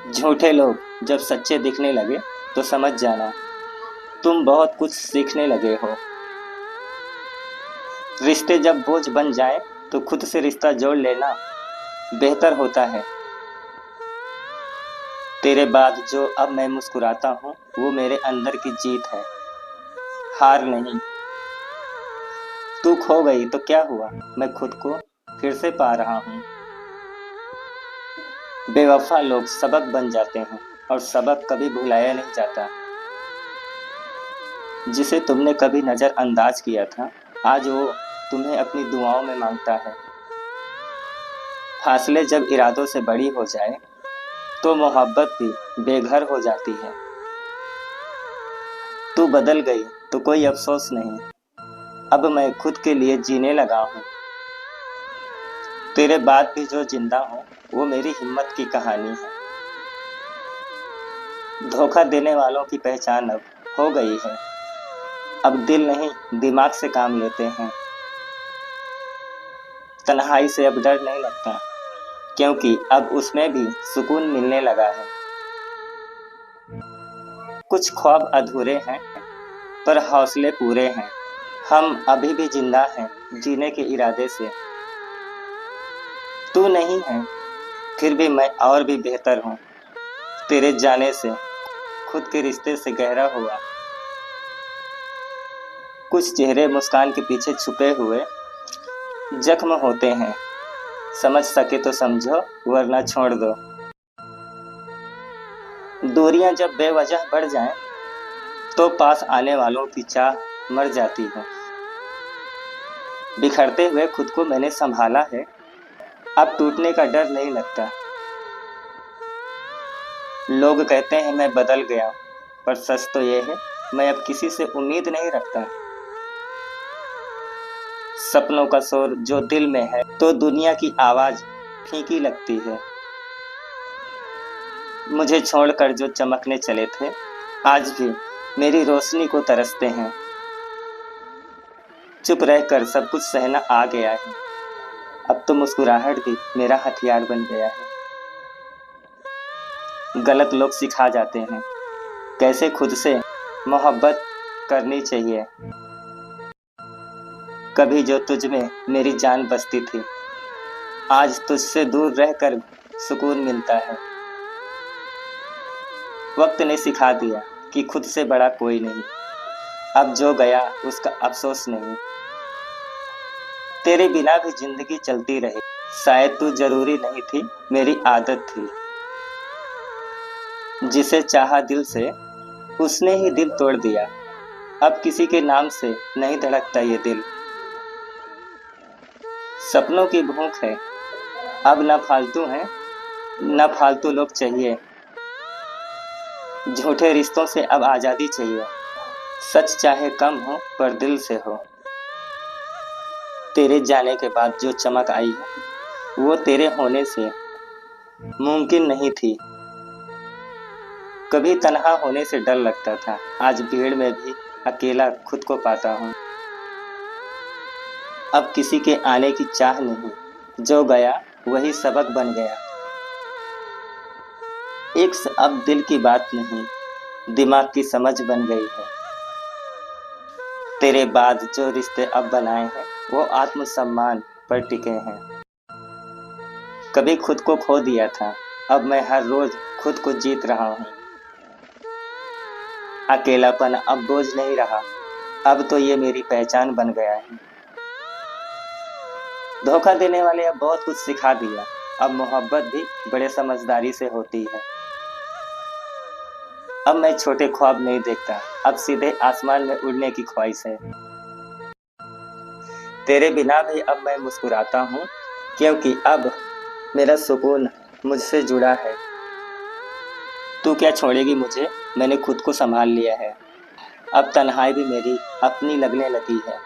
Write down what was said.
झूठे लोग जब सच्चे दिखने लगे तो समझ जाना तुम बहुत कुछ सीखने लगे हो। रिश्ते जब बोझ बन जाए तो खुद से रिश्ता जोड़ लेना बेहतर होता है। तेरे बाद जो अब मैं मुस्कुराता हूँ वो मेरे अंदर की जीत है, हार नहीं। तू खो गई तो क्या हुआ, मैं खुद को फिर से पा रहा हूँ। बेवफा लोग सबक बन जाते हैं और सबक कभी भुलाया नहीं जाता। जिसे तुमने कभी नज़रअंदाज किया था आज वो तुम्हें अपनी दुआओं में मांगता है। फासले जब इरादों से बड़ी हो जाए तो मोहब्बत भी बेघर हो जाती है। तू बदल गई तो कोई अफसोस नहीं, अब मैं खुद के लिए जीने लगा हूँ। तेरे बाद भी जो जिंदा हूँ वो मेरी हिम्मत की कहानी है। धोखा देने वालों की पहचान अब हो गई है, अब दिल नहीं दिमाग से काम लेते हैं। तन्हाई से अब डर नहीं लगता क्योंकि अब उसमें भी सुकून मिलने लगा है। कुछ ख्वाब अधूरे हैं पर हौसले पूरे हैं। हम अभी भी जिंदा हैं जीने के इरादे से। तू नहीं है फिर भी मैं और भी बेहतर हूँ। तेरे जाने से खुद के रिश्ते से गहरा हुआ। कुछ चेहरे मुस्कान के पीछे छुपे हुए जख्म होते हैं, समझ सके तो समझो वरना छोड़ दो। दूरियां जब बेवजह बढ़ जाएं तो पास आने वालों की चाह मर जाती है। बिखरते हुए खुद को मैंने संभाला है, अब टूटने का डर नहीं लगता। लोग कहते हैं मैं बदल गया पर सच तो ये है मैं अब किसी से उम्मीद नहीं रखता। सपनों का शोर जो दिल में है तो दुनिया की आवाज फीकी लगती है। मुझे छोड़कर जो चमकने चले थे आज भी मेरी रोशनी को तरसते हैं। चुप रहकर सब कुछ सहना आ गया है, अब तो मुस्कुराहट भी मेरा हथियार बन गया है। गलत लोग सिखा जाते हैं कैसे खुद से मोहब्बत करनी चाहिए। कभी जो तुझ में मेरी जान बसती थी आज तुझसे दूर रहकर सुकून मिलता है। वक्त ने सिखा दिया कि खुद से बड़ा कोई नहीं, अब जो गया उसका अफसोस नहीं। तेरे बिना भी जिंदगी चलती रही, शायद तू जरूरी नहीं थी मेरी आदत थी। जिसे चाहा दिल से उसने ही दिल तोड़ दिया, अब किसी के नाम से नहीं धड़कता ये दिल। सपनों की भूख है अब न फालतू है न फालतू लोग चाहिए। झूठे रिश्तों से अब आज़ादी चाहिए, सच चाहे कम हो पर दिल से हो। तेरे जाने के बाद जो चमक आई है वो तेरे होने से मुमकिन नहीं थी। कभी तन्हा होने से डर लगता था, आज भीड़ में भी अकेला खुद को पाता हूँ। अब किसी के आने की चाह नहीं, जो गया वही सबक बन गया। इश्क अब दिल की बात नहीं दिमाग की समझ बन गई है। तेरे बाद जो रिश्ते अब बनाए हैं वो आत्मसम्मान पर टिके हैं। कभी खुद को खो दिया था, अब मैं हर रोज खुद को जीत रहा हूँ। अकेलापन अब बोझ नहीं रहा, अब तो ये मेरी पहचान बन गया है। धोखा देने वाले अब बहुत कुछ सिखा दिया, अब मोहब्बत भी बड़े समझदारी से होती है। अब मैं छोटे ख्वाब नहीं देखता, अब सीधे आसमान में उड़ने की ख्वाहिश है। तेरे बिना भी अब मैं मुस्कुराता हूँ क्योंकि अब मेरा सुकून मुझसे जुड़ा है। तू क्या छोड़ेगी मुझे, मैंने खुद को संभाल लिया है। अब तन्हाई भी मेरी अपनी लगने लगी है।